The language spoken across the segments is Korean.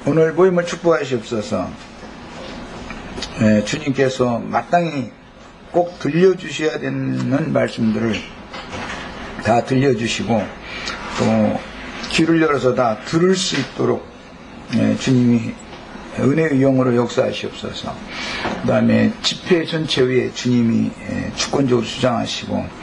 오늘 모임을 축복하시옵소서. 주님께서 마땅히 꼭 들려주셔야 되는 말씀들을 다 들려주시고 또 귀를 열어서 다 들을 수 있도록 주님이 은혜의 영으로 역사하시옵소서. 그 다음에 집회 전체 위에 주님이 주권적으로 주장하시고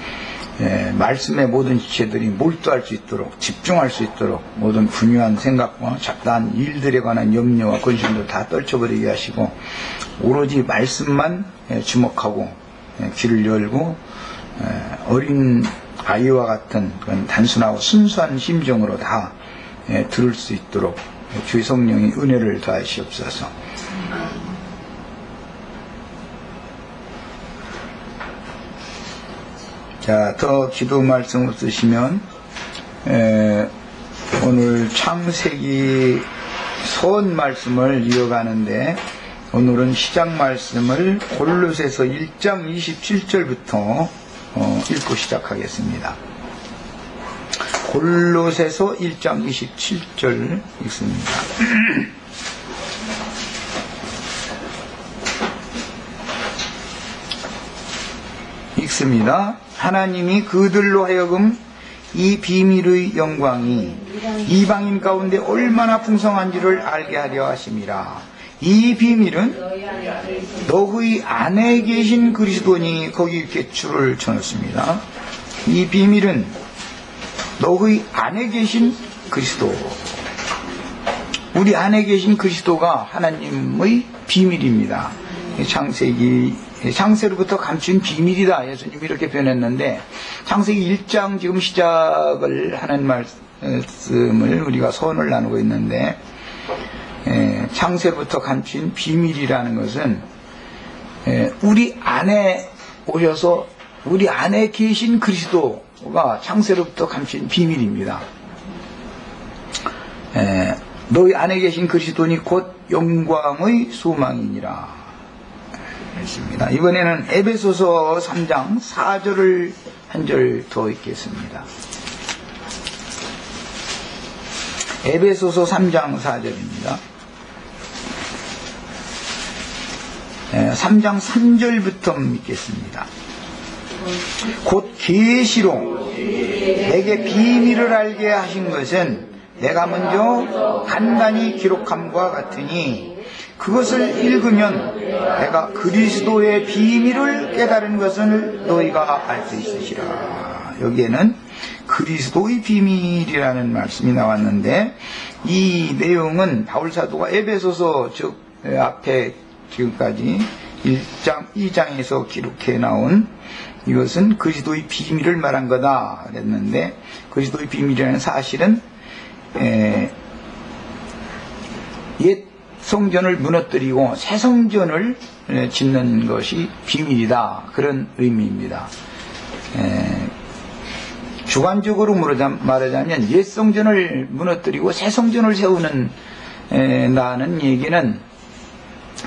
말씀의 모든 지체들이 몰두할 수 있도록, 집중할 수 있도록 모든 분유한 생각과 잡다한 일들에 관한 염려와 근심도 다 떨쳐버리게 하시고 오로지 말씀만 주목하고 귀를 열고 어린 아이와 같은 그런 단순하고 순수한 심정으로 다 들을 수 있도록 주의 성령이 은혜를 더하시옵소서. 자, 더 기도 말씀 없으시면 오늘 창세기 선 말씀을 이어가는데 오늘은 시작 말씀을 골로새서 1장 27절부터 읽고 시작하겠습니다. 골로새서 1장 27절 읽습니다. 읽습니다. 하나님이 그들로 하여금 이 비밀의 영광이 이방인 가운데 얼마나 풍성한지를 알게 하려 하심이라. 이 비밀은 너희 안에 계신 그리스도니, 거기 이렇게 줄을 쳐놓습니다. 이 비밀은 너희 안에 계신 그리스도, 우리 안에 계신 그리스도가 하나님의 비밀입니다. 창세로부터 감춘 비밀이다, 예수님이 이렇게 표현했는데, 창세기 1장 지금 시작을 하는 말씀을 우리가 선을 나누고 있는데, 창세로부터 감춘 비밀이라는 것은 우리 안에 오셔서 우리 안에 계신 그리스도가 창세로부터 감춘 비밀입니다. 너희 안에 계신 그리스도니 곧 영광의 소망이니라 했습니다. 이번에는 에베소서 3장 4절을 한 절 더 읽겠습니다. 에베소서 3장 4절입니다. 3장 3절부터 읽겠습니다. 곧 계시로 내게 비밀을 알게 하신 것은 내가 먼저 간단히 기록함과 같으니 그것을 읽으면 내가 그리스도의 비밀을 깨달은 것을 너희가 알 수 있으시라. 여기에는 그리스도의 비밀이라는 말씀이 나왔는데, 이 내용은 바울사도가 에베소서, 즉 앞에 지금까지 1장 2장에서 기록해 나온 이것은 그리스도의 비밀을 말한 거다 그랬는데, 그리스도의 비밀이라는 사실은 옛 성전을 무너뜨리고 새 성전을 짓는 것이 비밀이다, 그런 의미입니다. 주관적으로 말하자면 옛 성전을 무너뜨리고 새 성전을 세우는 나는 얘기는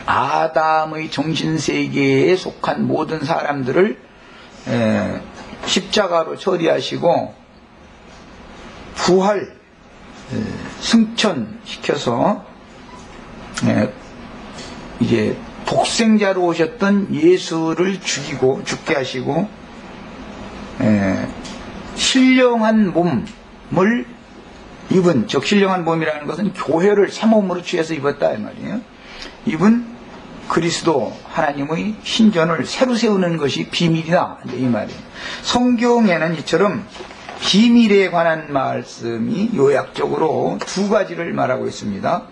아담의 정신세계에 속한 모든 사람들을 십자가로 처리하시고 부활, 승천시켜서 이제 독생자로 오셨던 예수를 죽게 하시고 신령한 몸을 입은, 즉 신령한 몸이라는 것은 교회를 새 몸으로 취해서 입었다 이 말이에요. 입은 그리스도 하나님의 신전을 새로 세우는 것이 비밀이다, 이 말이에요. 성경에는 이처럼 비밀에 관한 말씀이 요약적으로 두 가지를 말하고 있습니다.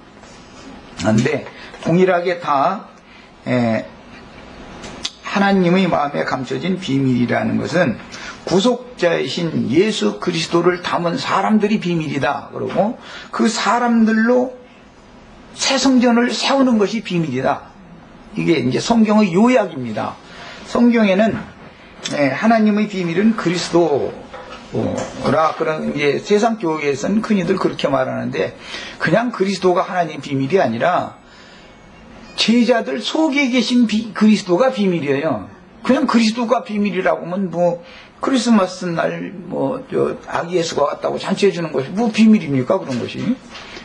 그런데 동일하게 다 하나님의 마음에 감춰진 비밀이라는 것은 구속자이신 예수 그리스도를 담은 사람들이 비밀이다, 그러고 그 사람들로 새 성전을 세우는 것이 비밀이다. 이게 이제 성경의 요약입니다. 성경에는 하나님의 비밀은 그리스도라, 그런 이제 세상 교회에서는 흔히들 그렇게 말하는데, 그냥 그리스도가 하나님 비밀이 아니라 제자들 속에 계신 그리스도가 비밀이에요. 그냥 그리스도가 비밀이라고 하면 크리스마스 날 아기 예수가 왔다고 잔치해 주는 것이 비밀입니까? 그런 것이.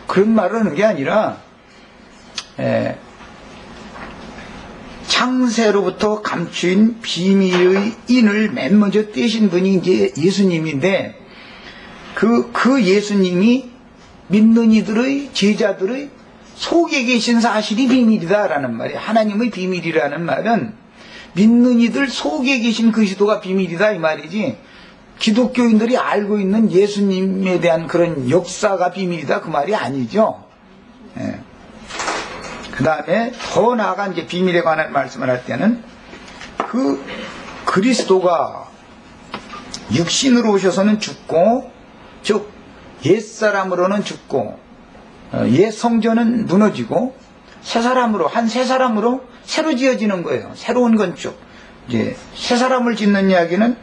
그런 말을 하는 게 아니라 창세로부터 감추인 비밀의 인을 맨 먼저 떼신 분이 이제 예수님인데 그 예수님이 믿는 이들의 제자들의 속에 계신 사실이 비밀이다라는 말이에요. 하나님의 비밀이라는 말은 믿는 이들 속에 계신 그리스도가 비밀이다 이 말이지, 기독교인들이 알고 있는 예수님에 대한 그런 역사가 비밀이다 그 말이 아니죠. 그 다음에 더 나아가 이제 비밀에 관한 말씀을 할 때는 그 그리스도가 육신으로 오셔서는 죽고, 즉 옛사람으로는 죽고 옛 성전은 무너지고 새 사람으로, 한 새 사람으로 새로 지어지는 거예요. 새로운 건축. 이제 새 사람을 짓는 이야기는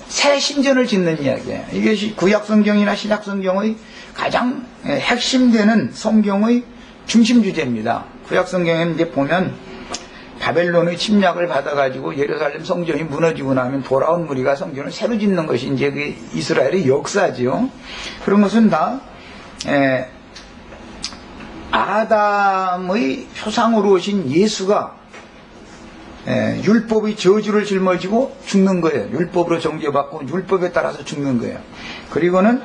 새 신전을 짓는 이야기예요. 이것이 구약 성경이나 신약 성경의 가장 핵심되는 성경의 중심 주제입니다. 구약 성경에는 이제 보면 바벨론의 침략을 받아가지고 예루살렘 성전이 무너지고 나면 돌아온 무리가 성전을 새로 짓는 것이 이제 그 이스라엘의 역사지요. 그런 것은 다 아담의 표상으로 오신 예수가 율법의 저주를 짊어지고 죽는 거예요. 율법으로 정죄받고 율법에 따라서 죽는 거예요. 그리고는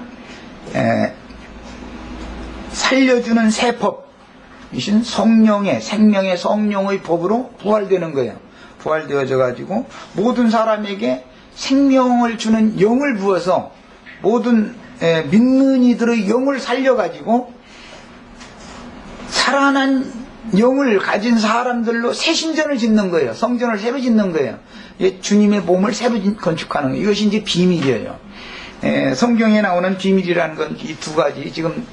살려주는 새 법이신 성령의, 생명의 성령의 법으로 부활되는 거예요. 부활되어져 가지고 모든 사람에게 생명을 주는 영을 부어서 모든 믿는 이들의 영을 살려가지고 살아난 영을 가진 사람들로 새 신전을 짓는 거예요. 성전을 새로 짓는 거예요. 주님의 몸을 새로 건축하는 거예요. 이것이 이제 비밀이에요. 성경에 나오는 비밀이라는 건 이 두 가지, 지금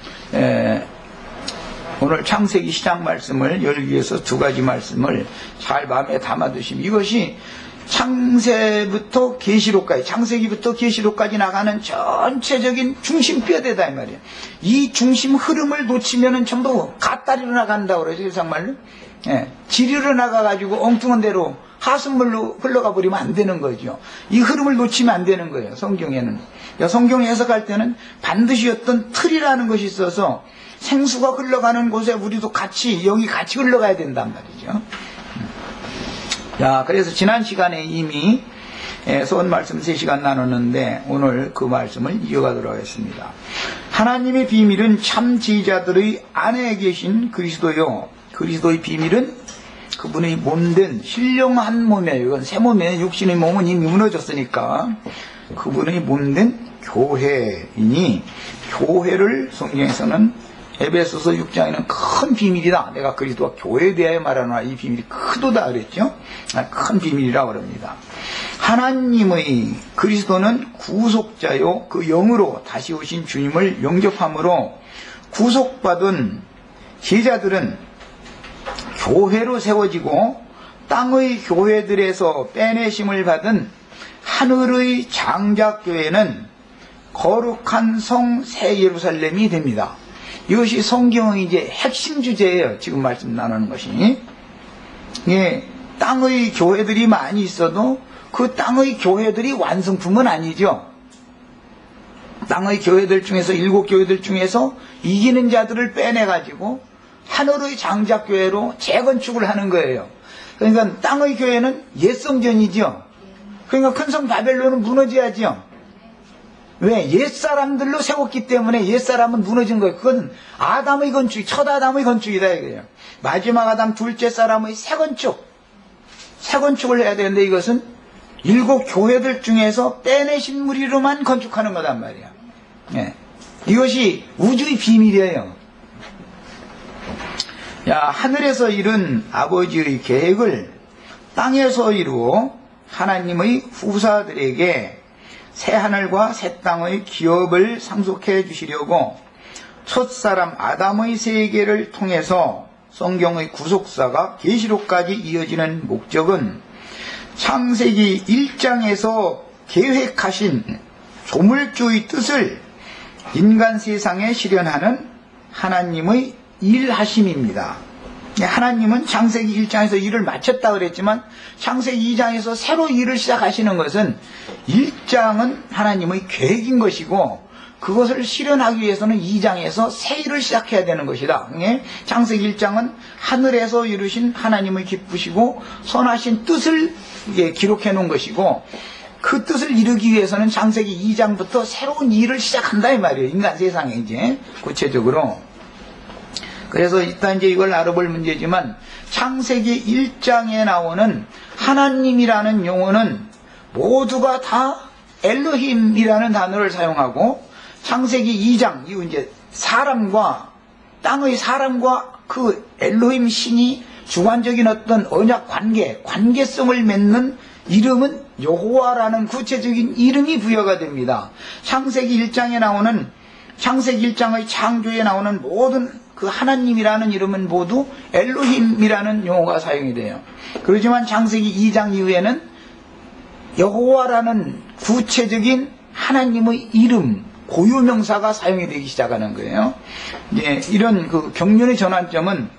오늘 창세기 시작 말씀을 열기 위해서 두 가지 말씀을 잘 마음에 담아두시면, 이것이 창세부터 계시록까지, 창세기부터 계시록까지 나가는 전체적인 중심뼈대다 이 말이에요. 이 중심 흐름을 놓치면은 전부 갓다리로 나간다고 그러죠, 일상말로. 지리로 나가가지고 엉뚱한 대로 하수물로 흘러가 버리면 안 되는 거죠. 이 흐름을 놓치면 안 되는 거예요, 성경에는. 성경 해석할 때는 반드시 어떤 틀이라는 것이 있어서 생수가 흘러가는 곳에 우리도 같이, 영이 같이 흘러가야 된단 말이죠. 자, 그래서 지난 시간에 이미 소원 말씀 3시간 나눴는데 오늘 그 말씀을 이어가도록 하겠습니다. 하나님의 비밀은 참 제자들의 안에 계신 그리스도요, 그리스도의 비밀은 그분의 몸된 신령한 몸이에요. 이건 새 몸이에요. 육신의 몸은 이미 무너졌으니까 그분의 몸된 교회이니, 교회를 성경에서는 에베소서 6장에는 큰 비밀이다, 내가 그리스도와 교회에 대하여 말하노라, 이 비밀이 크도다 그랬죠. 큰 비밀이라고 합니다. 하나님의 그리스도는 구속자요, 그 영으로 다시 오신 주님을 영접함으로 구속받은 제자들은 교회로 세워지고 땅의 교회들에서 빼내심을 받은 하늘의 장작교회는 거룩한 성 새 예루살렘이 됩니다. 이것이 성경의 이제 핵심 주제예요. 지금 말씀 나누는 것이. 땅의 교회들이 많이 있어도 그 땅의 교회들이 완성품은 아니죠. 땅의 교회들 중에서, 7교회들 중에서 이기는 자들을 빼내가지고 하늘의 장작교회로 재건축을 하는 거예요. 그러니까 땅의 교회는 옛성전이죠. 그러니까 큰 성 바벨론은 무너져야죠. 왜? 옛사람들로 세웠기 때문에 옛사람은 무너진 거예요. 그건 아담의 건축, 첫 아담의 건축이다 이거예요. 마지막 아담 둘째 사람의 새 건축을 해야 되는데, 이것은 7교회들 중에서 빼내신 무리로만 건축하는 거단 말이야. 이것이 우주의 비밀이에요. 하늘에서 이룬 아버지의 계획을 땅에서 이루어 하나님의 후사들에게 새 하늘과 새 땅의 기업을 상속해 주시려고 첫사람 아담의 세계를 통해서 성경의 구속사가 계시록까지 이어지는 목적은 창세기 1장에서 계획하신 조물주의 뜻을 인간 세상에 실현하는 하나님의 일하심입니다. 하나님은 창세기 1장에서 일을 마쳤다 그랬지만 창세기 2장에서 새로 일을 시작하시는 것은 1장은 하나님의 계획인 것이고 그것을 실현하기 위해서는 2장에서 새 일을 시작해야 되는 것이다. 창세기 1장은 하늘에서 이루신 하나님을 기쁘시고 선하신 뜻을 기록해 놓은 것이고, 그 뜻을 이루기 위해서는 창세기 2장부터 새로운 일을 시작한다 이 말이에요. 인간 세상에 이제 구체적으로. 그래서 일단 이제 이걸 알아볼 문제지만, 창세기 1장에 나오는 하나님이라는 용어는 모두가 다 엘로힘이라는 단어를 사용하고, 창세기 2장 이후 이제 사람과 땅의 사람과 그 엘로힘 신이 주관적인 어떤 언약 관계성을 맺는 이름은 여호와라는 구체적인 이름이 부여가 됩니다. 창세기 1장에 나오는, 창세기 1장의 창조에 나오는 모든 그 하나님이라는 이름은 모두 엘로힘이라는 용어가 사용이 돼요. 그렇지만 창세기 2장 이후에는 여호와라는 구체적인 하나님의 이름, 고유명사가 사용이 되기 시작하는 거예요. 이런 그 경륜의 전환점은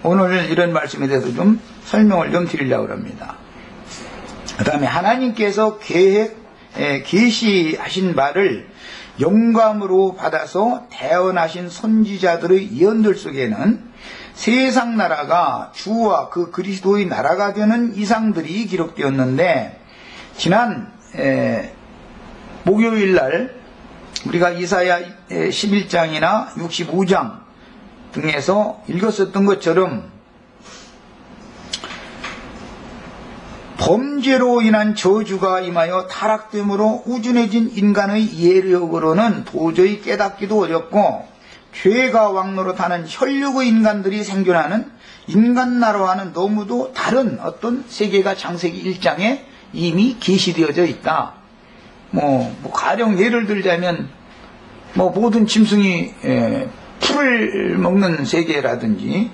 오늘 이런 말씀에 대해서 좀 설명을 좀 드리려고 합니다. 그 다음에 하나님께서 계시하신 바를 영감으로 받아서 태어나신 선지자들의 예언들 속에는 세상 나라가 주와 그 그리스도의 나라가 되는 이상들이 기록되었는데, 지난 목요일날 우리가 이사야 11장이나 65장 등에서 읽었었던 것처럼 범죄로 인한 저주가 임하여 타락됨으로 우준해진 인간의 예력으로는 도저히 깨닫기도 어렵고, 죄가 왕노릇하는 혈육의 인간들이 생존하는 인간 나라와는 너무도 다른 어떤 세계가 창세기 1장에 이미 계시되어져 있다. 가령 예를 들자면 모든 짐승이 풀을 먹는 세계라든지,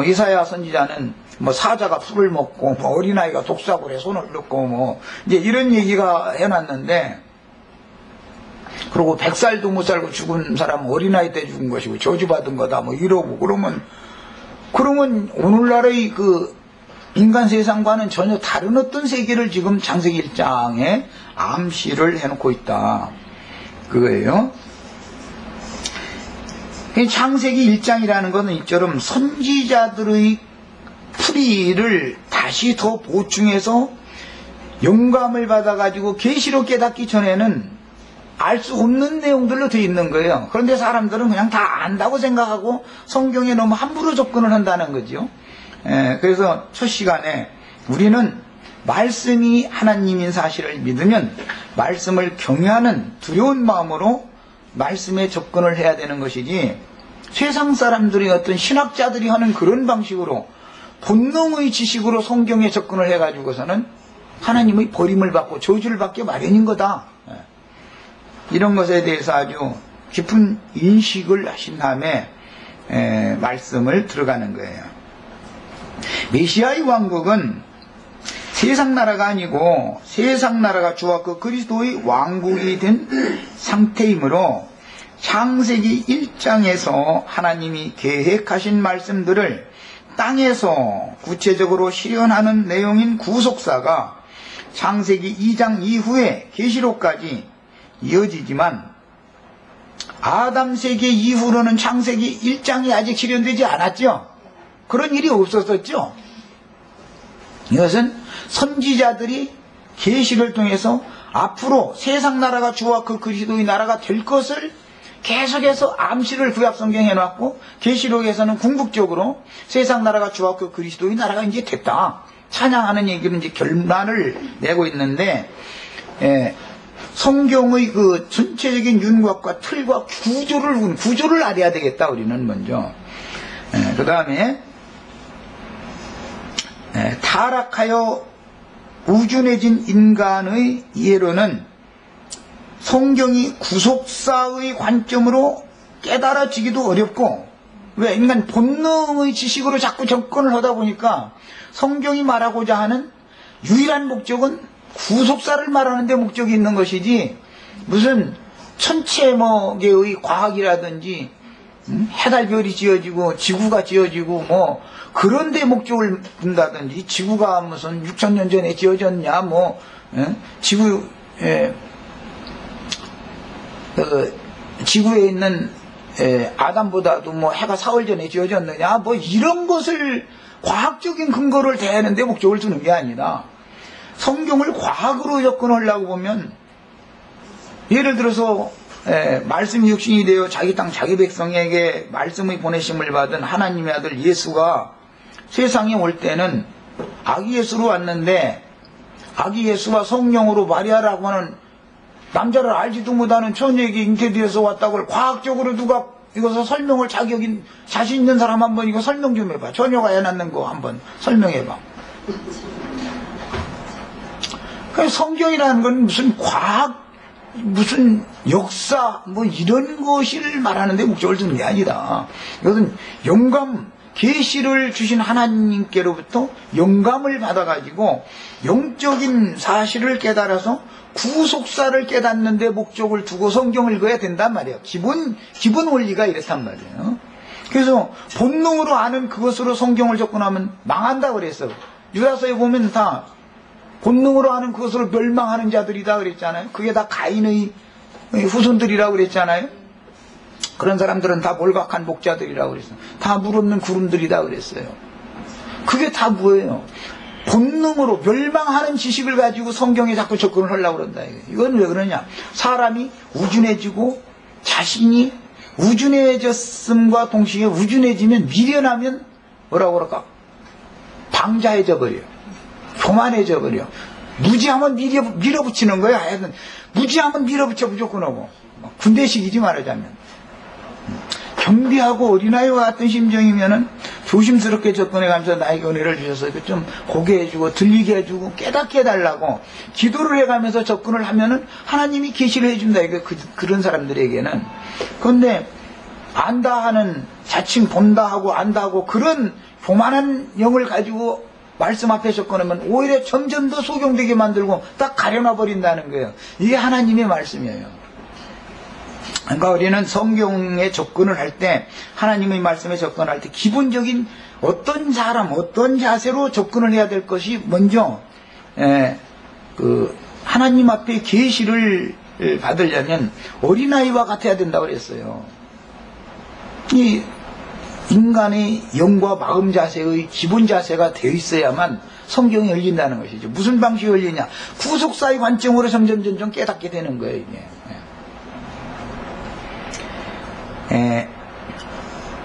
이사야 선지자는 사자가 풀을 먹고, 어린아이가 독사굴에 손을 넣고, 이제 이런 얘기가 해놨는데, 그리고 100살도 못 살고 죽은 사람은 어린아이 때 죽은 것이고 저주받은 거다 이러고, 그러면 오늘날의 그 인간 세상과는 전혀 다른 어떤 세계를 지금 창세기 1장에 암시를 해놓고 있다, 그거예요. 창세기 1장이라는 것은 이처럼 선지자들의 풀이를 다시 더 보충해서 영감을 받아가지고 계시로 깨닫기 전에는 알 수 없는 내용들로 되어 있는 거예요. 그런데 사람들은 그냥 다 안다고 생각하고 성경에 너무 함부로 접근을 한다는 거죠. 그래서 첫 시간에 우리는 말씀이 하나님인 사실을 믿으면 말씀을 경외하는 두려운 마음으로 말씀에 접근을 해야 되는 것이지, 세상 사람들이 어떤 신학자들이 하는 그런 방식으로 본능의 지식으로 성경에 접근을 해가지고서는 하나님의 버림을 받고 저주를 받게 마련인 거다. 이런 것에 대해서 아주 깊은 인식을 하신 다음에 말씀을 들어가는 거예요. 메시아의 왕국은 세상 나라가 아니고 세상 나라가 주와 그 그리스도의 왕국이 된 상태이므로 창세기 1장에서 하나님이 계획하신 말씀들을 땅에서 구체적으로 실현하는 내용인 구속사가 창세기 2장 이후에 계시록까지 이어지지만, 아담 세계 이후로는 창세기 1장이 아직 실현되지 않았죠. 그런 일이 없었었죠. 이것은 선지자들이 계시를 통해서 앞으로 세상 나라가 주와 그 그리스도의 나라가 될 것을 계속해서 암시를 구약 성경에 해놨고, 계시록에서는 궁극적으로 세상 나라가 주와 그 그리스도의 나라가 이제 됐다, 찬양하는 얘기를 이제 결말을 내고 있는데, 성경의 그 전체적인 윤곽과 틀과 구조를 알아야 되겠다, 우리는 먼저. 그 다음에 타락하여 우준해진 인간의 이해로는 성경이 구속사의 관점으로 깨달아지기도 어렵고, 왜? 인간 본능의 지식으로 자꾸 접근을 하다 보니까 성경이 말하고자 하는 유일한 목적은 구속사를 말하는 데 목적이 있는 것이지, 무슨 천체계의 과학이라든지 해달별이 지어지고 지구가 지어지고 그런 데 목적을 둔다든지, 지구가 무슨 6,000년 전에 지어졌냐, 지구 지구에 있는 아담보다도 뭐 해가 사흘 전에 지어졌느냐, 뭐 이런 것을 과학적인 근거를 대하는 데 목적을 두는 게 아니라 성경을 과학으로 접근하려고 보면, 예를 들어서 말씀이 육신이 되어 자기 땅 자기 백성에게 말씀의 보내심을 받은 하나님의 아들 예수가 세상에 올 때는 아기 예수로 왔는데, 아기 예수와 성령으로 마리아라고 하는 남자를 알지도 못하는 처녀에게 잉태되어서 왔다고 과학적으로 누가 이것을 설명을 자신 있는 사람 한번 이거 설명 좀 해봐. 처녀가 애 낳는 거 한번 설명해봐. 성경이라는 건 무슨 과학, 무슨 역사, 뭐 이런 것을 말하는데 목적을 두는 게 아니다. 이것은 영감, 계시를 주신 하나님께로부터 영감을 받아가지고 영적인 사실을 깨달아서 구속사를 깨닫는 데 목적을 두고 성경을 읽어야 된단 말이에요. 기본 원리가 이렇단 말이에요. 그래서 본능으로 아는 그것으로 성경을 접근하면 망한다 그랬어요. 유다서에 보면 다 본능으로 아는 그것으로 멸망하는 자들이다 그랬잖아요. 그게 다 가인의 후손들이라고 그랬잖아요. 그런 사람들은 다 몰각한 목자들이라고 그랬어요. 다 물 없는 구름들이다 그랬어요. 그게 다 뭐예요? 본능으로 멸망하는 지식을 가지고 성경에 자꾸 접근을 하려고 그런다. 이건 왜 그러냐? 사람이 우준해지고 자신이 우준해졌음과 동시에 우준해지면 미련하면 뭐라고 그럴까? 방자해져 버려요. 교만해져 버려. 무지하면 밀어붙이는 거야. 하여튼 무지하면 밀어붙여 무조건 하고. 군대식이지 말하자면. 경비하고 어린아이와 같은 심정이면은 조심스럽게 접근해가면서 나에게 은혜를 주셔서 좀 보게 해주고 들리게 해주고 깨닫게 해달라고 기도를 해가면서 접근을 하면은 하나님이 계시를 해준다. 그런 사람들에게는. 그런데 안다 하는, 자칭 본다 하고 안다 하고 그런 교만한 영을 가지고 말씀 앞에 접근하면 오히려 점점 더 소경되게 만들고 딱 가려놔 버린다는 거예요. 이게 하나님의 말씀이에요. 그러니까 우리는 성경에 접근을 할 때, 하나님의 말씀에 접근할 때 기본적인 어떤 사람, 어떤 자세로 접근을 해야 될 것이 먼저 하나님 앞에 계시를 받으려면 어린아이와 같아야 된다고 그랬어요. 이 인간의 영과 마음 자세의 기본 자세가 되어 있어야만 성경이 열린다는 것이죠. 무슨 방식이 열리냐? 구속사의 관점으로 점점 깨닫게 되는 거예요, 이게.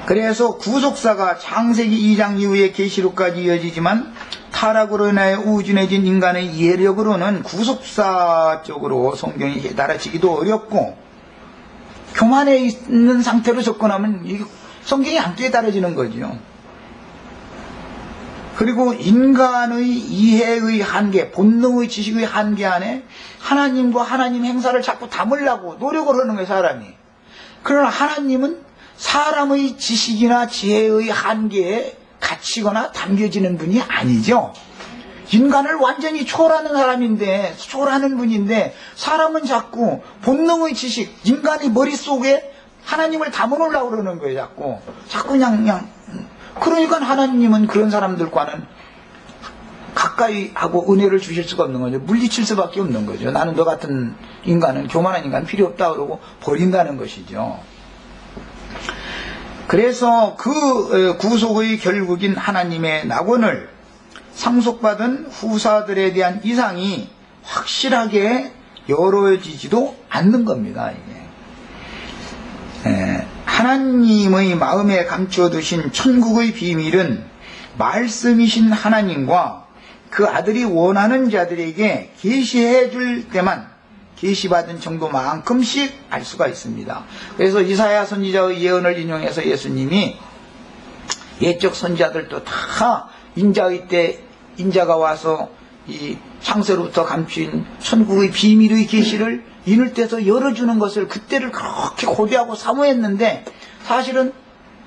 그래서 구속사가 창세기 2장 이후에 계시록까지 이어지지만 타락으로 인하여 우준해진 인간의 이해력으로는 구속사적으로 성경이 깨달아지기도 어렵고 교만해 있는 상태로 접근하면 성경이 안 깨달아지는 거죠. 그리고 인간의 이해의 한계, 본능의 지식의 한계 안에 하나님과 하나님 행사를 자꾸 담으려고 노력을 하는 거예요, 사람이. 그러나 하나님은 사람의 지식이나 지혜의 한계에 갇히거나 담겨지는 분이 아니죠. 인간을 완전히 초월하는 분인데 사람은 자꾸 본능의 지식, 인간의 머릿속에 하나님을 담아놓으려고 그러는 거예요. 자꾸 그냥. 그러니까 하나님은 그런 사람들과는 가까이 하고 은혜를 주실 수가 없는 거죠. 물리칠 수밖에 없는 거죠. 나는 너 같은 인간은, 교만한 인간 필요 없다 그러고 버린다는 것이죠. 그래서 그 구속의 결국인 하나님의 낙원을 상속받은 후사들에 대한 이상이 확실하게 열어지지도 않는 겁니다. 이게. 하나님의 마음에 감춰두신 천국의 비밀은 말씀이신 하나님과 그 아들이 원하는 자들에게 계시해 줄 때만 계시받은 정도만큼씩 알 수가 있습니다. 그래서 이사야 선지자의 예언을 인용해서 예수님이 옛적 선지자들도 다 인자의 때 인자가 와서 이 창세로부터 감추인 천국의 비밀의 계시를 인을 떼서 열어주는 것을 그때를 그렇게 고대하고 사모했는데 사실은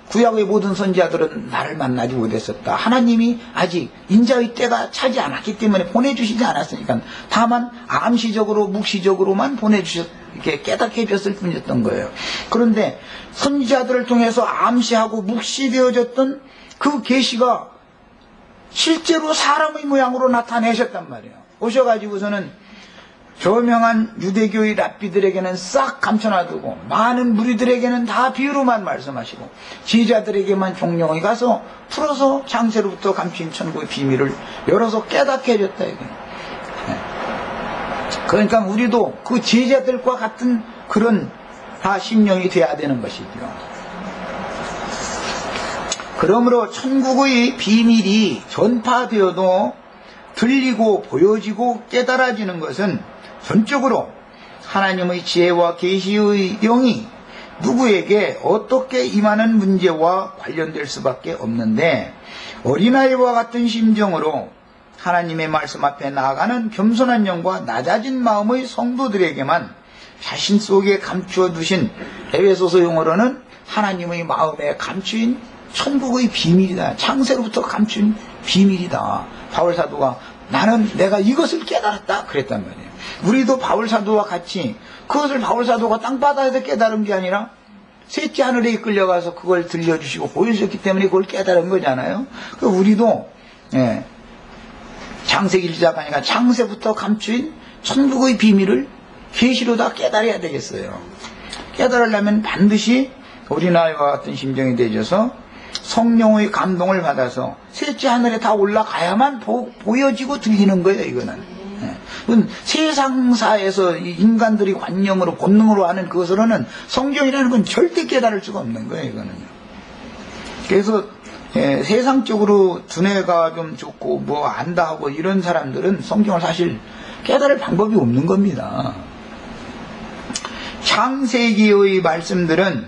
구약의 모든 선지자들은 나를 만나지 못했었다. 하나님이 아직 인자의 때가 차지 않았기 때문에 보내주시지 않았으니까 다만 암시적으로 묵시적으로만 이렇게 깨닫게 해줬을 뿐이었던 거예요. 그런데 선지자들을 통해서 암시하고 묵시되어졌던 그 계시가 실제로 사람의 모양으로 나타내셨단 말이에요. 오셔가지고서는 저명한 유대교의 랍비들에게는 싹 감춰놔두고 많은 무리들에게는 다 비유로만 말씀하시고 제자들에게만 종용히 가서 풀어서 창세로부터 감추인 천국의 비밀을 열어서 깨닫게 해줬다 이게. 그러니까 우리도 그 제자들과 같은 그런 다 심령이 돼야 되는 것이죠. 그러므로 천국의 비밀이 전파되어도 들리고 보여지고 깨달아지는 것은 전적으로 하나님의 지혜와 계시의 영이 누구에게 어떻게 임하는 문제와 관련될 수밖에 없는데, 어린아이와 같은 심정으로 하나님의 말씀 앞에 나아가는 겸손한 영과 낮아진 마음의 성도들에게만 자신 속에 감추어 두신, 에베소서 용어로는 하나님의 마음에 감추인 천국의 비밀이다, 창세로부터 감춘 비밀이다. 바울 사도가 나는 내가 이것을 깨달았다 그랬단 말이에요. 우리도 바울 사도와 같이 그것을 바울 사도가 땅바닥에서 깨달은 게 아니라 셋째 하늘에 이끌려가서 그걸 들려주시고 보여주셨기 때문에 그걸 깨달은 거잖아요. 우리도 창세기 1장 아니라 창세부터 감추인 천국의 비밀을 계시로 다 깨달아야 되겠어요. 깨달으려면 반드시 어린아이와 같은 심정이 되셔서 성령의 감동을 받아서 셋째 하늘에 다 올라가야만 보여지고 들리는 거예요. 이거는 세상사에서 인간들이 관념으로 본능으로 하는 그것으로는 성경이라는 건 절대 깨달을 수가 없는 거예요. 이거는. 그래서 세상적으로 두뇌가 좀 좋고 뭐 안다 하고 이런 사람들은 성경을 사실 깨달을 방법이 없는 겁니다. 창세기의 말씀들은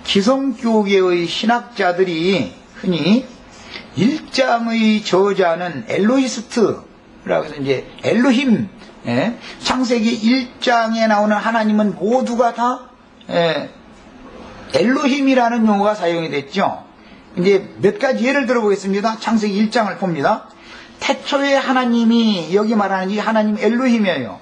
기성교계의 신학자들이 흔히 1장의 저자는 엘로히스트라고 해서 이제 엘로힘, 창세기 1장에 나오는 하나님은 모두가 다 엘로힘이라는 용어가 사용이 됐죠. 이제 몇 가지 예를 들어보겠습니다. 창세기 1장을 봅니다. 태초에 하나님이, 여기 말하는 이 하나님 엘로힘이에요.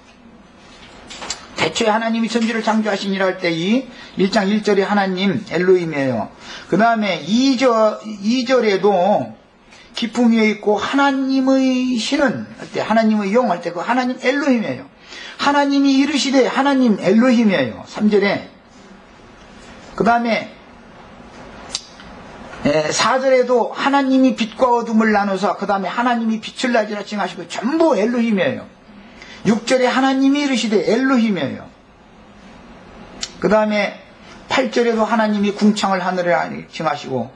태초에 하나님이 천지를 창조하시니라 할 때 이 1장 1절에 하나님 엘로힘이에요. 그 다음에 2절에도 기품 위에 있고 하나님의 신은 할 때, 하나님의 영 할 때 그 하나님 엘로힘이에요. 하나님이 이르시되 하나님 엘로힘이에요. 3절에. 그 다음에 4절에도 하나님이 빛과 어둠을 나누사 그 다음에 하나님이 빛을 낮이라 칭하시고 전부 엘로힘이에요. 6절에 하나님이 이르시되 엘로힘이에요. 그 다음에 8절에도 하나님이 궁창을 하늘에 칭하시고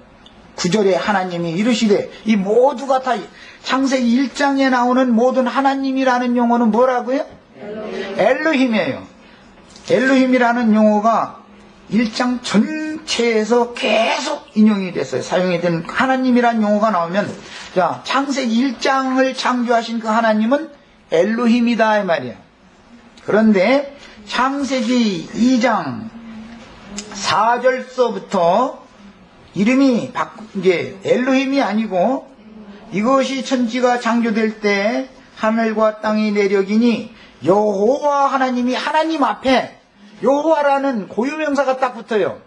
9절에 하나님이 이르시되, 이 모두가 다 창세기 1장에 나오는 모든 하나님이라는 용어는 뭐라고요? 엘로힘이에요. 엘로힘이라는 용어가 1장 전체에서 계속 인용이 됐어요. 사용이 된 하나님이라는 용어가 나오면, 자, 창세기 1장을 창조하신 그 하나님은 엘로힘이다 이 말이야. 그런데 창세기 2장 4절서부터 이름이 이제 엘로힘이 아니고, 이것이 천지가 창조될 때 하늘과 땅이 내려기니 여호와 하나님이, 하나님 앞에 여호와라는 고유명사가 딱 붙어요.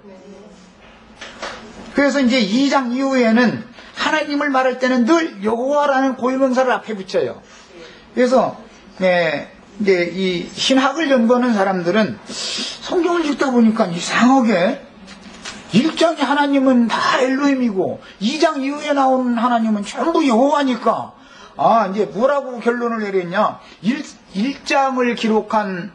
그래서 이제 2장 이후에는 하나님을 말할 때는 늘 여호와라는 고유명사를 앞에 붙여요. 그래서 이제 이 신학을 연구하는 사람들은 성경을 읽다 보니까 이상하게 1장의 하나님은 다 엘로힘이고 2장 이후에 나오는 하나님은 전부 여호와니까, 이제 뭐라고 결론을 내렸냐, 1장을 기록한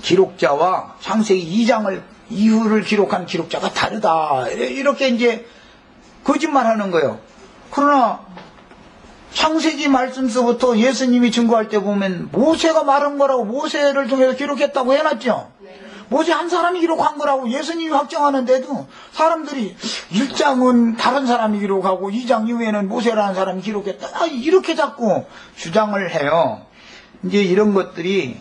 기록자와 창세기 2장을 이후를 기록한 기록자가 다르다, 이렇게 이제 거짓말하는 거예요. 그러나 창세기 말씀서부터 예수님이 증거할 때 보면 모세가 말한 거라고, 모세를 통해서 기록했다고 해놨죠. 모세 한 사람이 기록한 거라고 예수님이 확정하는데도 사람들이 1장은 다른 사람이 기록하고 2장 이후에는 모세라는 사람이 기록했다, 이렇게 자꾸 주장을 해요. 이제 이런 것들이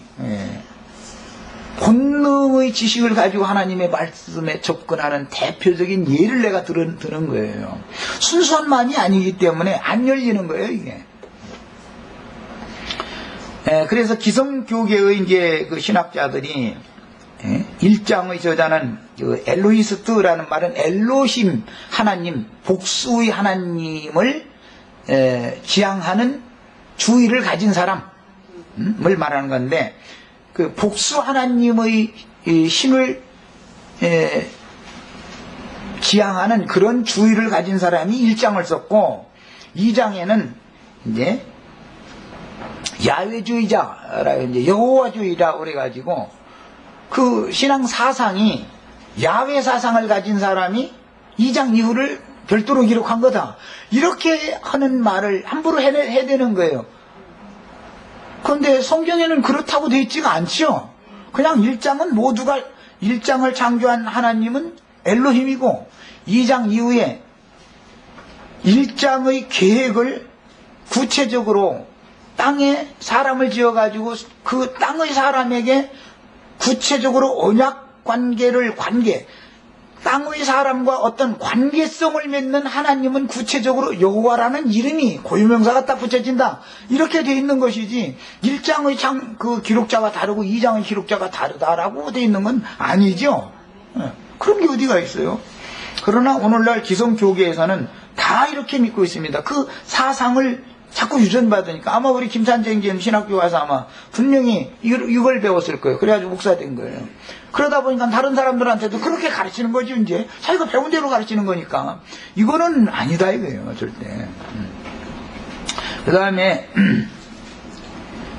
본능의 지식을 가지고 하나님의 말씀에 접근하는 대표적인 예를 내가 드는 거예요. 순수한 마음이 아니기 때문에 안 열리는 거예요, 이게. 그래서 기성교계의 이제 그 신학자들이 1장의 저자는 그 엘로히스트라는 말은 엘로힘, 하나님, 복수의 하나님을 지향하는 주의를 가진 사람, 을 말하는 건데, 그 복수 하나님의 이 신을 지향하는 그런 주의를 가진 사람이 1장을 썼고, 2장에는 이제 야훼주의자라, 이제 여호와주의라 그래가지고 그 신앙 사상이 야훼 사상을 가진 사람이 2장 이후를 별도로 기록한 거다, 이렇게 하는 말을 함부로 해대는 거예요. 그런데 성경에는 그렇다고 되어 있지가 않죠. 그냥 1장은 모두가, 1장을 창조한 하나님은 엘로힘이고, 2장 이후에 1장의 계획을 구체적으로 땅에 사람을 지어가지고 그 땅의 사람에게 구체적으로 언약 땅의 사람과 어떤 관계성을 맺는 하나님은 구체적으로 여호와라는 이름이 고유명사가 딱 붙여진다, 이렇게 돼 있는 것이지, 1장의 그 기록자가 다르고 2장의 기록자가 다르다라고 돼 있는 건 아니죠. 그런 게 어디가 있어요. 그러나 오늘날 기성교계에서는 다 이렇게 믿고 있습니다. 그 사상을 자꾸 유전받으니까 아마 우리 김산재님 신학교 가서 아마 분명히 이걸 배웠을 거예요. 그래가지고 목사 된 거예요. 그러다 보니까 다른 사람들한테도 그렇게 가르치는 거지, 이제 자기가 배운 대로 가르치는 거니까. 이거는 아니다 이거예요, 절대. 그 다음에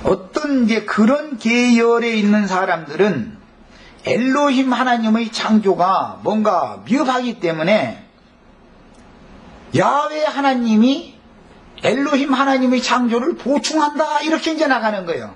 어떤 이제 그런 계열에 있는 사람들은 엘로힘 하나님의 창조가 뭔가 미흡하기 때문에 야훼 하나님이 엘로힘 하나님의 창조를 보충한다, 이렇게 이제 나가는 거예요.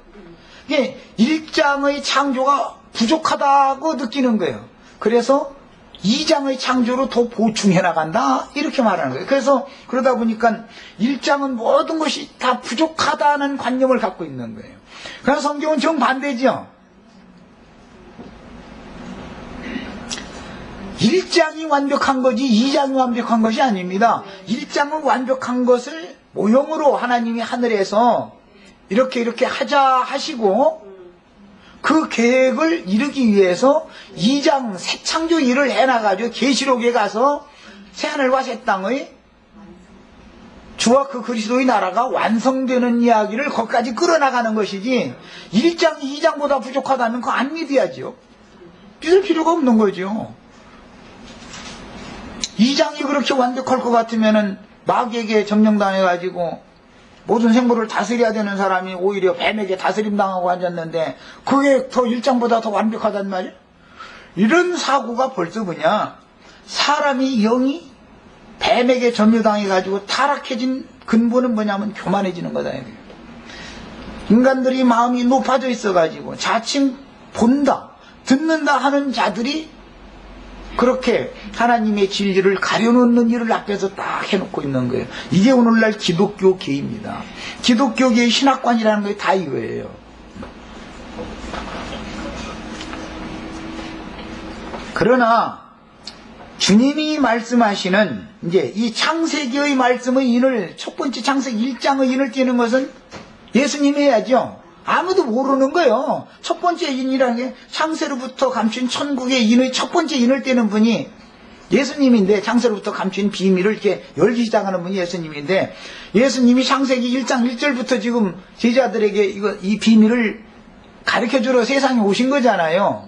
이게 1장의 창조가 부족하다고 느끼는 거예요. 그래서 2장의 창조로 더 보충해 나간다, 이렇게 말하는 거예요. 그래서 그러다 보니까 1장은 모든 것이 다 부족하다는 관념을 갖고 있는 거예요. 그래서 성경은 정반대죠. 1장이 완벽한 거지 2장이 완벽한 것이 아닙니다. 1장은 완벽한 것을 모형으로 하나님이 하늘에서 이렇게 하자 하시고, 그 계획을 이루기 위해서 2장 새 창조 일을 해나가지고 계시록에 가서 새하늘과 새 땅의 주와 그 그리스도의 나라가 완성되는 이야기를 거기까지 끌어나가는 것이지, 1장 2장보다 부족하다면 그거 안 믿어야죠. 믿을 필요가 없는 거죠. 2장이 그렇게 완벽할 것 같으면은 마귀에게 점령당해가지고 모든 생물을 다스려야 되는 사람이 오히려 뱀에게 다스림당하고 앉았는데, 그게 더 1장보다 더 완벽하단 말이야? 이런 사고가 벌써 뭐냐, 사람이 영이 뱀에게 점유당해가지고 타락해진 근본은 뭐냐면 교만해지는 거다. 인간들이 마음이 높아져 있어가지고 자칭 본다, 듣는다 하는 자들이 그렇게 하나님의 진리를 가려놓는 일을 앞에서 딱 해놓고 있는 거예요. 이게 오늘날 기독교계입니다. 기독교계의 신학관이라는 게 다 이거예요. 그러나 주님이 말씀하시는 이제 이 창세기의 말씀의 인을, 첫 번째 창세기 1장의 인을 띄는 것은 예수님이 해야죠. 아무도 모르는 거예요. 첫 번째 인이라는 게 창세로부터 감춘 천국의 인의 첫 번째 인을 떼는 분이 예수님인데, 창세로부터 감춘 비밀을 이렇게 열기 시작하는 분이 예수님인데, 예수님이 창세기 1장 1절부터 지금 제자들에게 이 비밀을 가르쳐주러 세상에 오신 거잖아요.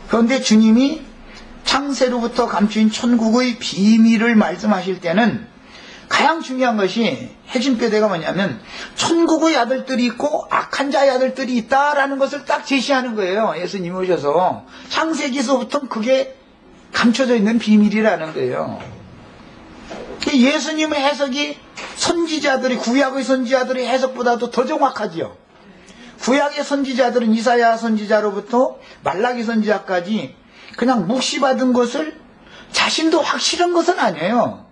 그런데 주님이 창세로부터 감춘 천국의 비밀을 말씀하실 때는 가장 중요한 것이, 핵심뼈대가 뭐냐면 천국의 아들들이 있고 악한 자의 아들들이 있다라는 것을 딱 제시하는 거예요. 예수님이 오셔서 창세기서부터 그게 감춰져 있는 비밀이라는 거예요. 예수님의 해석이 선지자들이, 구약의 선지자들의 해석보다도 더 정확하지요. 구약의 선지자들은 이사야 선지자로부터 말라기 선지자까지 그냥 묵시받은 것을, 자신도 확실한 것은 아니에요.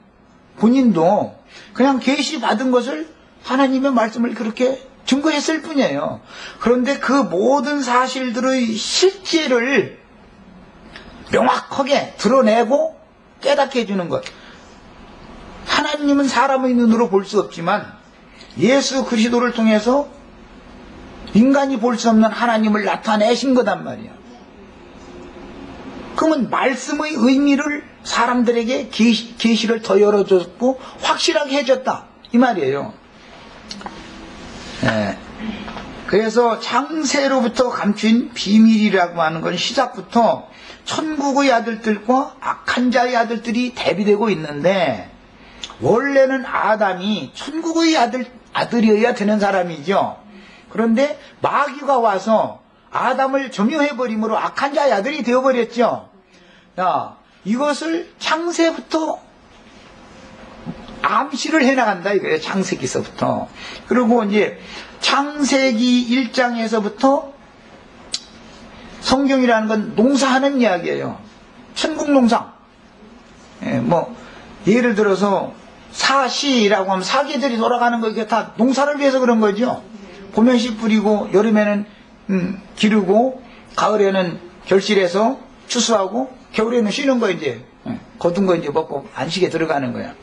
본인도 그냥 계시받은 것을 하나님의 말씀을 그렇게 증거했을 뿐이에요. 그런데 그 모든 사실들의 실제를 명확하게 드러내고 깨닫게 해주는 것. 하나님은 사람의 눈으로 볼 수 없지만 예수 그리스도를 통해서 인간이 볼 수 없는 하나님을 나타내신 거단 말이야. 그러면 말씀의 의미를 사람들에게 계시를 더 열어줬고 확실하게 해줬다, 이 말이에요. 그래서 창세로부터 감춘 비밀이라고 하는 건 시작부터 천국의 아들들과 악한 자의 아들들이 대비되고 있는데, 원래는 아담이 천국의 아들이어야 되는 사람이죠. 그런데 마귀가 와서 아담을 점유해버림으로 악한 자의 아들이 되어버렸죠. 이것을 창세부터 암시를 해나간다 이거예요. 창세기서부터. 그리고 이제 창세기 1장에서부터 성경이라는 건 농사하는 이야기예요. 천국 농사. 예를 들어서 사시라고 하면 사계절이 돌아가는 거, 이게 다 농사를 위해서 그런 거죠. 봄엔 씨 뿌리고, 여름에는 기르고, 가을에는 결실해서 추수하고, 겨울에는 쉬는 거 이제, 거둔 거 이제 먹고 안식에 들어가는 거야.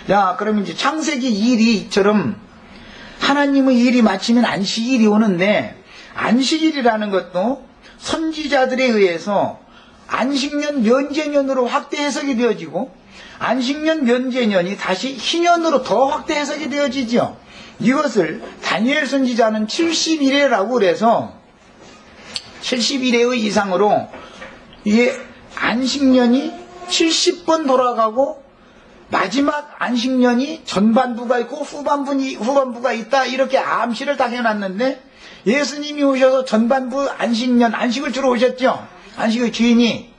야, 그러면 이제 창세기 일이처럼 하나님의 일이 마치면 안식일이 오는데, 안식일이라는 것도 선지자들에 의해서 안식년 면제년으로 확대 해석이 되어지고, 안식년 면제년이 다시 희년으로 더 확대 해석이 되어지죠. 이것을 다니엘 선지자는 70일에라고 그래서 70일의 이상으로 이게 안식년이 70번 돌아가고, 마지막 안식년이 전반부가 있고 후반부가 있다, 이렇게 암시를 딱 해놨는데, 예수님이 오셔서 전반부 안식년, 안식을 주러 오셨죠. 안식의 주인이.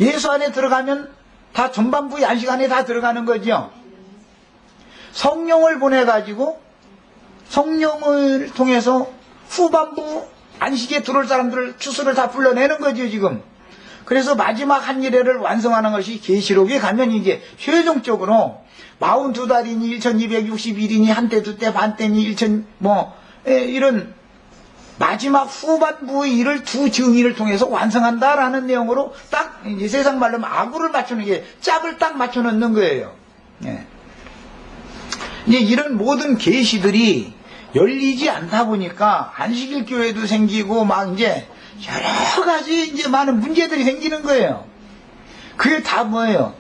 예수 안에 들어가면 다 전반부의 안식 안에 다 들어가는 거죠. 성령을 보내가지고 성령을 통해서 후반부 안식에 들어올 사람들을 추수를 다 불러내는 거죠 지금. 그래서 마지막 한 일회를 완성하는 것이 계시록에 가면 이제 최종적으로 42달이니 1260일이니 한때 두때 반때니 1000 이런 마지막 후반부의 일을 두 증인을 통해서 완성한다라는 내용으로 딱 이제 세상 말로 아구를 맞추는 게 짝을 딱 맞춰 넣는 거예요. 이제 이런 모든 계시들이 열리지 않다 보니까 안식일 교회도 생기고 막 이제 여러 가지 이제 많은 문제들이 생기는 거예요. 그게 다 뭐예요?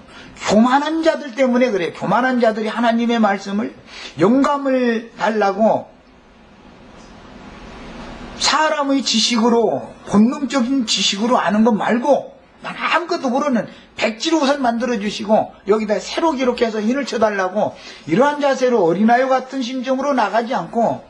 교만한 자들 때문에 그래요. 교만한 자들이 하나님의 말씀을 영감을 달라고 사람의 지식으로, 본능적인 지식으로 아는 것 말고 난 아무것도 모르는 백지로 우선 만들어주시고 여기다 새로 기록해서 인을 쳐달라고, 이러한 자세로 어린아이 같은 심정으로 나가지 않고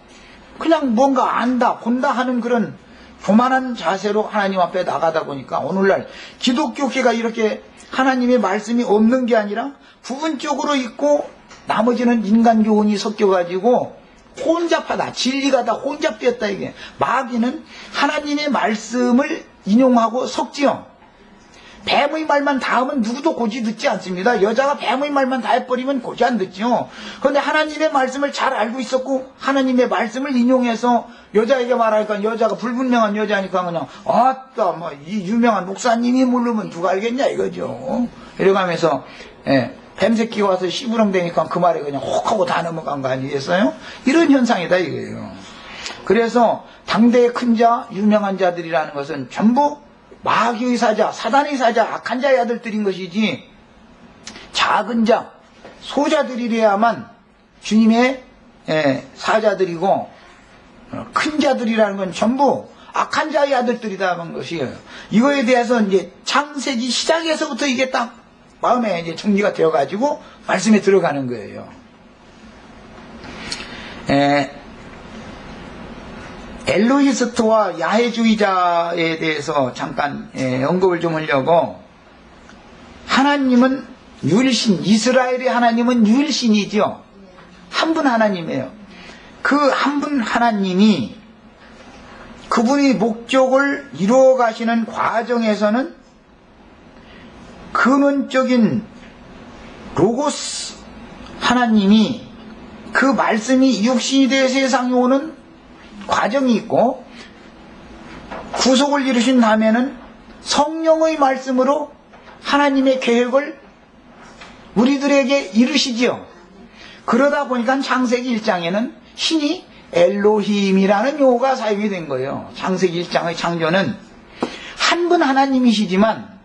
그냥 뭔가 안다 본다 하는 그런 교만한 자세로 하나님 앞에 나가다 보니까 오늘날 기독교계가 이렇게 하나님의 말씀이 없는 게 아니라 부분적으로 있고 나머지는 인간 교훈이 섞여가지고 혼잡하다, 진리가 다 혼잡되었다. 이게 마귀는 하나님의 말씀을 인용하고 섞지요. 뱀의 말만 다 하면 누구도 고지 듣지 않습니다. 여자가 뱀의 말만 다 해버리면 고지 안 듣죠. 그런데 하나님의 말씀을 잘 알고 있었고 하나님의 말씀을 인용해서 여자에게 말하니까 여자가 불분명한 여자니까 그냥 아따 이 유명한 목사님이 모르면 누가 알겠냐 이거죠. 이래가면서 뱀새끼가 와서 시부렁대니까 그 말에 그냥 혹하고 다 넘어간 거 아니겠어요? 이런 현상이다 이거예요. 그래서 당대의 큰 자, 유명한 자들이라는 것은 전부 마귀의 사자, 사단의 사자, 악한 자의 아들들인 것이지, 작은 자, 소자들이래야만 주님의 사자들이고, 큰 자들이라는 건 전부 악한 자의 아들들이라는 것이에요. 이거에 대해서 이제 창세기 시작에서부터 이게 딱 마음에 이제 정리가 되어가지고 말씀에 들어가는 거예요. 엘로히스트와 야해주의자에 대해서 잠깐 언급을 좀 하려고, 하나님은 유일신, 이스라엘의 하나님은 유일신이죠. 한 분 하나님이에요. 그 한 분 하나님이 그분이 목적을 이루어 가시는 과정에서는 근원적인 로고스 하나님이 그 말씀이 육신이 되어 세상에 오는 과정이 있고, 구속을 이루신 다음에는 성령의 말씀으로 하나님의 계획을 우리들에게 이루시지요. 그러다 보니까 창세기 1장에는 신이 엘로힘이라는 용어가 사용이 된 거예요. 창세기 1장의 창조는 한 분 하나님이시지만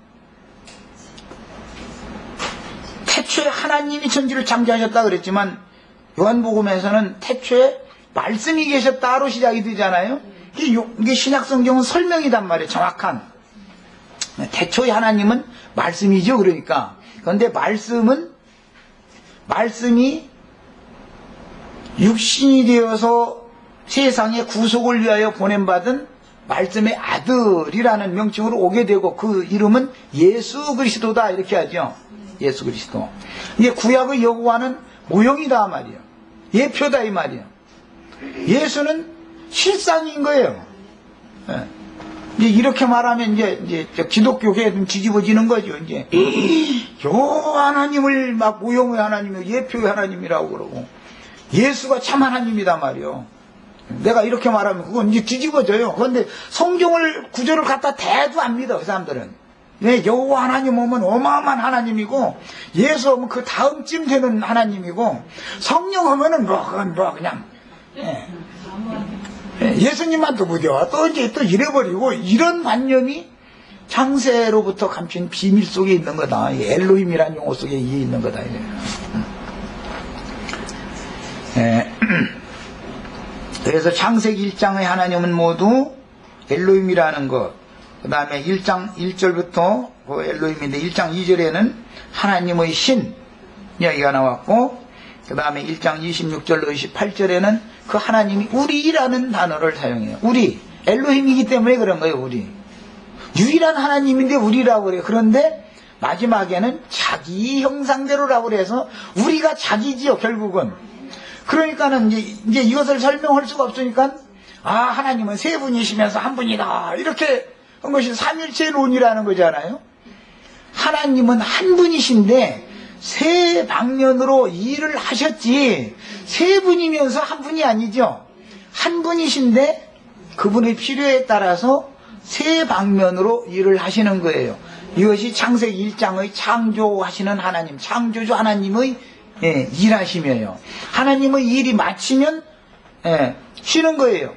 태초에 하나님이 천지를 창조하셨다 그랬지만 요한복음에서는 태초에 말씀이 계셨다로 시작이 되잖아요. 이게 신약성경은 설명이단 말이에요. 정확한. 태초에 하나님은 말씀이죠. 그러니까. 그런데 말씀이 육신이 되어서 세상의 구속을 위하여 보냄받은 말씀의 아들이라는 명칭으로 오게 되고, 그 이름은 예수 그리스도다 이렇게 하죠. 예수 그리스도. 이게 구약의 여호와는 모형이다 말이에요. 예표다 이 말이에요. 예수는 실상인 거예요. 이제 이렇게 말하면 이제 기독교계에 좀 뒤집어지는 거죠. 이제 요 하나님을 막 모형의 하나님이고 예표의 하나님이라고 그러고, 예수가 참 하나님이다 말이요. 내가 이렇게 말하면 그건 이제 뒤집어져요. 그런데 성경을 구절을 갖다 대도 안 믿어 그 사람들은. 왜? 여호와 하나님 오면 어마어마한 하나님이고, 예수 오면 그 다음쯤 되는 하나님이고, 성령 오면은 그냥 예수님만 또 무뎌 또 이제 또 잃어버리고, 이런 관념이 창세로부터 감춘 비밀 속에 있는 거다. 엘로힘이라는 용어 속에 이게 있는 거다. 그래서 창세기 1장의 하나님은 모두 엘로힘이라는 것, 그 다음에 1장 1절부터 그 엘로힘인데 1장 2절에는 하나님의 신 이야기가 나왔고, 그 다음에 1장 26절로 28절에는 그 하나님이 우리라는 단어를 사용해요. 우리, 엘로힘이기 때문에 그런 거예요. 우리 유일한 하나님인데 우리라고 그래요. 그런데 마지막에는 자기 형상대로라고 그래서 우리가 자기지요 결국은. 그러니까는 이제 이것을 설명할 수가 없으니까, 하나님은 세 분이시면서 한 분이다 이렇게 한 것이 삼일체론이라는 거잖아요. 하나님은 한 분이신데 세 방면으로 일을 하셨지, 세 분이면서 한 분이 아니죠. 한 분이신데 그분의 필요에 따라서 세 방면으로 일을 하시는 거예요. 이것이 창세기 1장의 창조하시는 하나님, 창조주 하나님의 일하심이에요. 하나님의 일이 마치면 쉬는 거예요.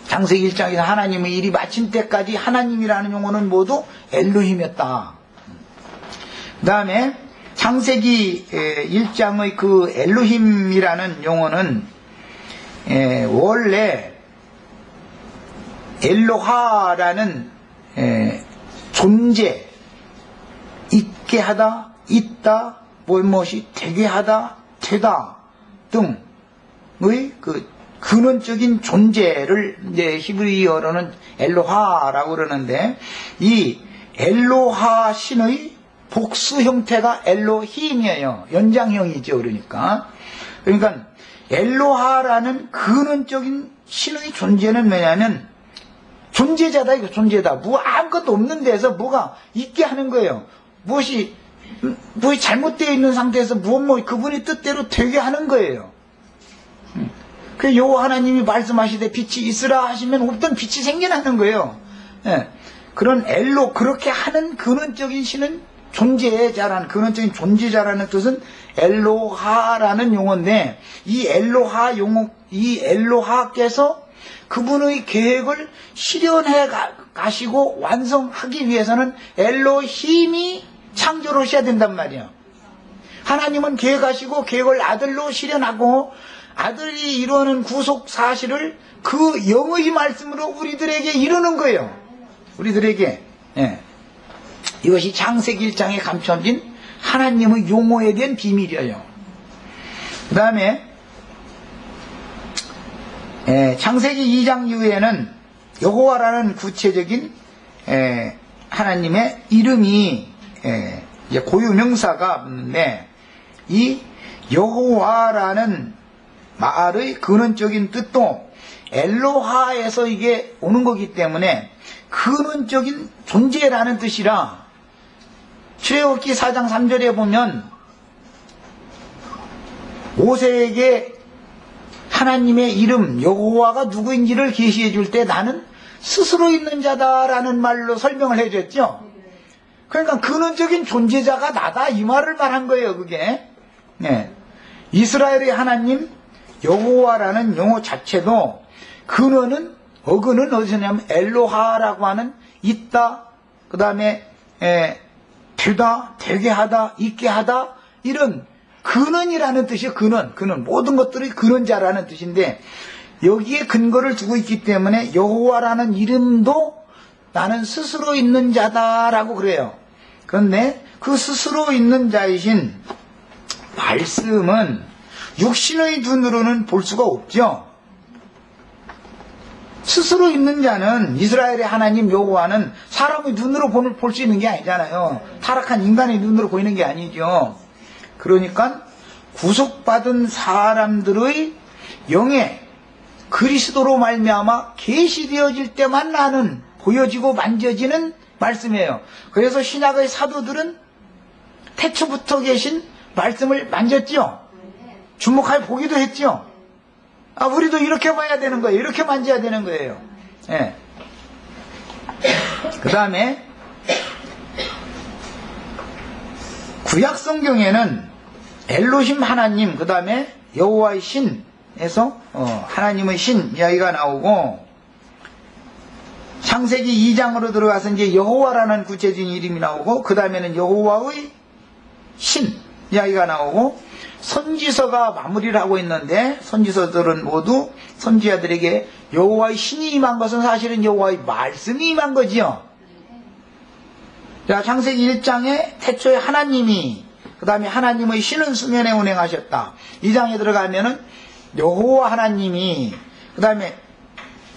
창세기 1장에서 하나님의 일이 마친 때까지 하나님이라는 용어는 모두 엘로힘이었다. 그 다음에 창세기 1장의 그 엘로힘이라는 용어는 원래 엘로하라는 존재, 있게 하다, 있다, 무엇이 되게 하다, 되다 등의 그 근원적인 존재를 이제 히브리어로는 엘로하라고 그러는데, 이 엘로하 신의 복수 형태가 엘로힘이에요. 연장형이죠. 그러니까 엘로하라는 근원적인 신의 존재는 뭐냐면 존재자다. 이거 존재다. 아무것도 없는 데서 뭐가 있게 하는 거예요. 무엇이 잘못되어 있는 상태에서 그분의 뜻대로 되게 하는 거예요. 그 여호와 하나님이 말씀하시되 빛이 있으라 하시면 없던 빛이 생겨나는 거예요. 그런 그렇게 하는 근원적인 신은 근원적인 존재자라는 뜻은 엘로하라는 용어인데, 이 엘로하께서 그분의 계획을 실현해 가시고 완성하기 위해서는 엘로힘이 창조를 하셔야 된단 말이에요. 하나님은 계획하시고 계획을 아들로 실현하고, 아들이 이루는 구속 사실을 그 영의 말씀으로 우리들에게 이루는 거예요. 우리들에게. 이것이 창세기 1장에 감춰진 하나님의 용어에 대한 비밀이에요. 그 다음에 창세기 2장 이후에는 여호와라는 구체적인 하나님의 이름이 이제 고유명사가 없는데, 이 여호와라는 말의 근원적인 뜻도 엘로하에서 이게 오는 거기 때문에 근원적인 존재라는 뜻이라, 출애굽기 4장 3절에 보면 모세에게 하나님의 이름 여호와가 누구인지를 계시해 줄 때 나는 스스로 있는 자다라는 말로 설명을 해줬죠. 그러니까 근원적인 존재자가 나다 이 말을 말한 거예요. 그게 이스라엘의 하나님 여호와라는 용어 자체도 어근은 어디서냐면 엘로하라고 하는 있다, 그 다음에 되다, 되게 하다, 있게 하다, 이런 근원이라는 뜻이에요. 근원. 모든 것들이 근원자라는 뜻인데 여기에 근거를 두고 있기 때문에 여호와라는 이름도 나는 스스로 있는 자다라고 그래요. 그런데 그 스스로 있는 자이신 말씀은 육신의 눈으로는 볼 수가 없죠. 스스로 있는 자는 이스라엘의 하나님 여호와는 사람의 눈으로 볼 수 있는 게 아니잖아요. 타락한 인간의 눈으로 보이는 게 아니죠. 그러니까 구속받은 사람들의 영에 그리스도로 말미암아 계시되어질 때만 나는 보여지고 만져지는 말씀이에요. 그래서 신약의 사도들은 태초부터 계신 말씀을 만졌죠. 주목하여 보기도 했죠. 우리도 이렇게 봐야 되는 거예요. 이렇게 만져야 되는 거예요. 예. 그 다음에 구약 성경에는 엘로힘 하나님, 그 다음에 여호와의 신에서 하나님의 신 이야기가 나오고, 창세기 2장으로 들어가서 이제 여호와라는 구체적인 이름이 나오고, 그 다음에는 여호와의 신 이야기가 나오고, 선지서가 마무리를 하고 있는데 선지서들은 모두 선지자들에게 여호와의 신이 임한 것은 사실은 여호와의 말씀이 임한 거지요. 자, 창세기 1장에 태초에 하나님이, 그 다음에 하나님의 신은 수면에 운행하셨다. 2장에 들어가면은 여호와 하나님이, 그 다음에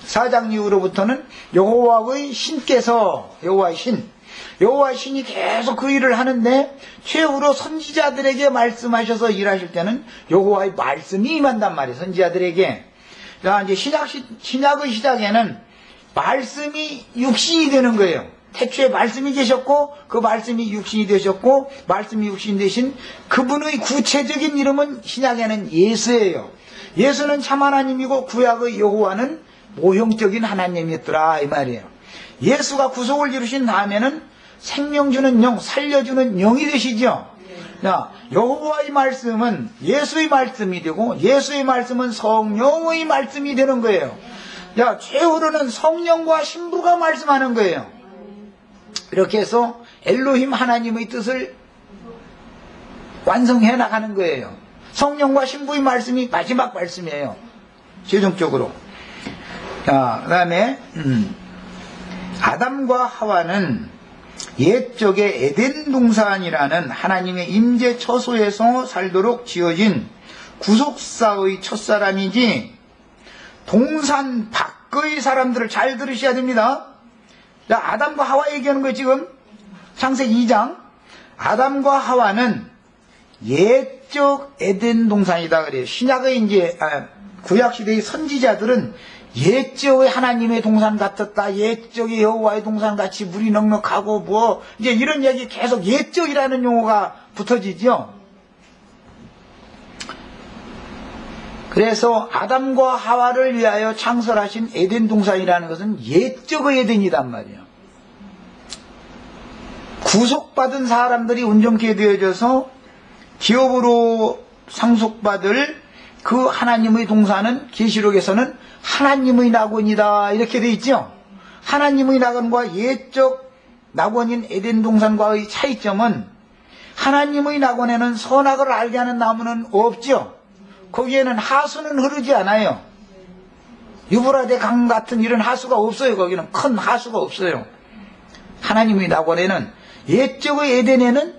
4장 이후로부터는 여호와의 신께서, 여호와의 신이 계속 그 일을 하는데 최후로 선지자들에게 말씀하셔서 일하실 때는 여호와의 말씀이 임한단 말이에요. 선지자들에게. 자, 이제 신약의 시작에는 말씀이 육신이 되는 거예요. 태초에 말씀이 계셨고 그 말씀이 육신이 되셨고, 말씀이 육신이 되신 그분의 구체적인 이름은 신약에는 예수예요. 예수는 참 하나님이고 구약의 여호와는 모형적인 하나님이었더라 이 말이에요. 예수가 구속을 이루신 다음에는 생명 주는 영, 살려주는 영이 되시죠. 자, 여호와의 말씀은 예수의 말씀이 되고 예수의 말씀은 성령의 말씀이 되는 거예요. 자, 최후로는 성령과 신부가 말씀하는 거예요. 이렇게 해서 엘로힘 하나님의 뜻을 완성해 나가는 거예요. 성령과 신부의 말씀이 마지막 말씀이에요. 최종적으로. 자, 그 다음에 아담과 하와는 옛적의 에덴 동산이라는 하나님의 임재 처소에서 살도록 지어진 구속사의 첫사람이지, 동산 밖의 사람들을 잘 들으셔야 됩니다. 자, 아담과 하와 얘기하는 거예요. 지금 창세기 2장 아담과 하와는 옛적 에덴 동산이다 그래요. 신약의 이제 구약 시대의 선지자들은 옛적의 하나님의 동산 같았다, 옛적의 여호와의 동산 같이 물이 넉넉하고 뭐 이제 이런 얘기 계속 옛적이라는 용어가 붙어지죠. 그래서 아담과 하와를 위하여 창설하신 에덴 동산이라는 것은 옛적의 에덴이단 말이에요. 구속받은 사람들이 온전케 되어져서 기업으로 상속받을 그 하나님의 동산은 계시록에서는 하나님의 낙원이다 이렇게 돼 있죠. 하나님의 낙원과 옛적 낙원인 에덴 동산과의 차이점은, 하나님의 낙원에는 선악을 알게 하는 나무는 없죠. 거기에는 하수는 흐르지 않아요. 유브라데 강 같은 이런 하수가 없어요. 거기는 큰 하수가 없어요. 하나님의 낙원에는, 옛적의 에덴에는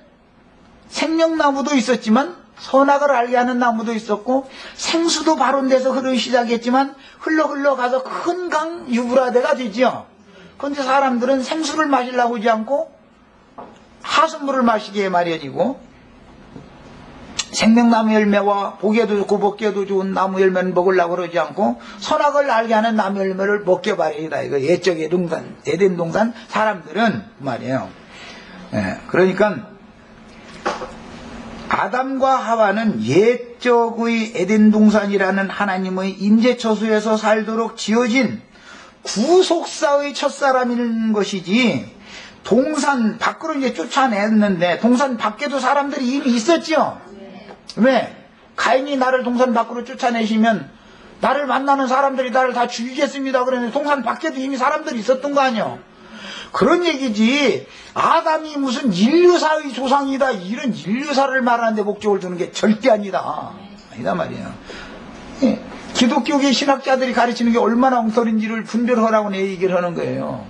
생명나무도 있었지만 선악을 알게 하는 나무도 있었고, 생수도 발원돼서 흐르기 시작했지만 흘러 가서 큰 강 유브라데가 되죠. 그런데 사람들은 생수를 마시려고 하지 않고 하수물을 마시기에 마련이고, 생명나무 열매와 보기에도 좋고 먹기에도 좋은 나무 열매는 먹으려고 그러지 않고 선악을 알게 하는 나무 열매를 먹게 마련이다. 이거 옛적 에덴 동산 사람들은 말이에요. 그러니까 아담과 하와는 옛적의 에덴 동산이라는 하나님의 임재처소에서 살도록 지어진 구속사의 첫사람인 것이지, 동산 밖으로 이제 쫓아냈는데 동산 밖에도 사람들이 이미 있었죠. 왜? 가인이 나를 동산 밖으로 쫓아내시면 나를 만나는 사람들이 나를 다 죽이겠습니다 그랬는데 동산 밖에도 이미 사람들이 있었던 거 아니에요. 그런 얘기지. 아담이 무슨 인류사의 조상이다 이런 인류사를 말하는데 목적을 두는 게 절대 아니다. 아니다 말이야. 예. 기독교계 신학자들이 가르치는 게 얼마나 엉터리인지를 분별하라고 내 얘기를 하는 거예요.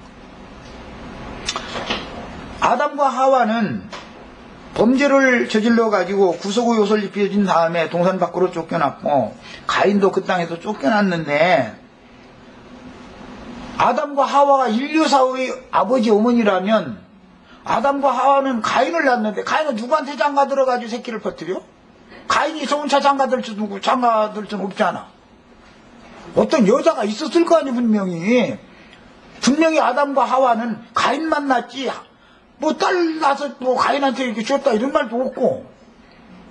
아담과 하와는 범죄를 저질러 가지고 구속의 요소를 입혀진 다음에 동산 밖으로 쫓겨났고 가인도 그 땅에서 쫓겨났는데 아담과 하와가 인류사의 아버지 어머니라면 아담과 하와는 가인을 낳았는데 가인은 누구한테 장가 들어가지고 새끼를 퍼뜨려? 가인이 혼자 장가들 수 누구 장가들 수는 없잖아. 어떤 여자가 있었을 거 아니 분명히 아담과 하와는 가인만 낳지 뭐 딸 낳아서 뭐 가인한테 이렇게 줬다 이런 말도 없고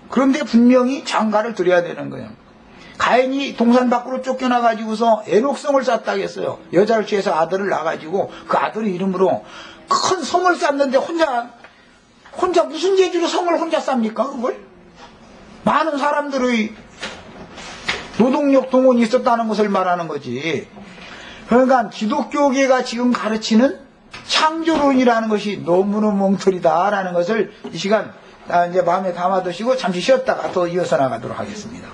그런데 분명히 장가를 드려야 되는 거예요. 가인이 동산 밖으로 쫓겨나가지고서 애녹성을 쌓았다고 했어요. 여자를 취해서 아들을 낳아가지고 그 아들의 이름으로 큰 성을 쌓는데 혼자 무슨 재주로 성을 혼자 쌉니까 그걸? 많은 사람들의 노동력 동원이 있었다는 것을 말하는 거지. 그러니까 기독교계가 지금 가르치는 창조론이라는 것이 너무너무 엉터리다라는 것을 이 시간 이제 마음에 담아두시고 잠시 쉬었다가 또 이어서 나가도록 하겠습니다.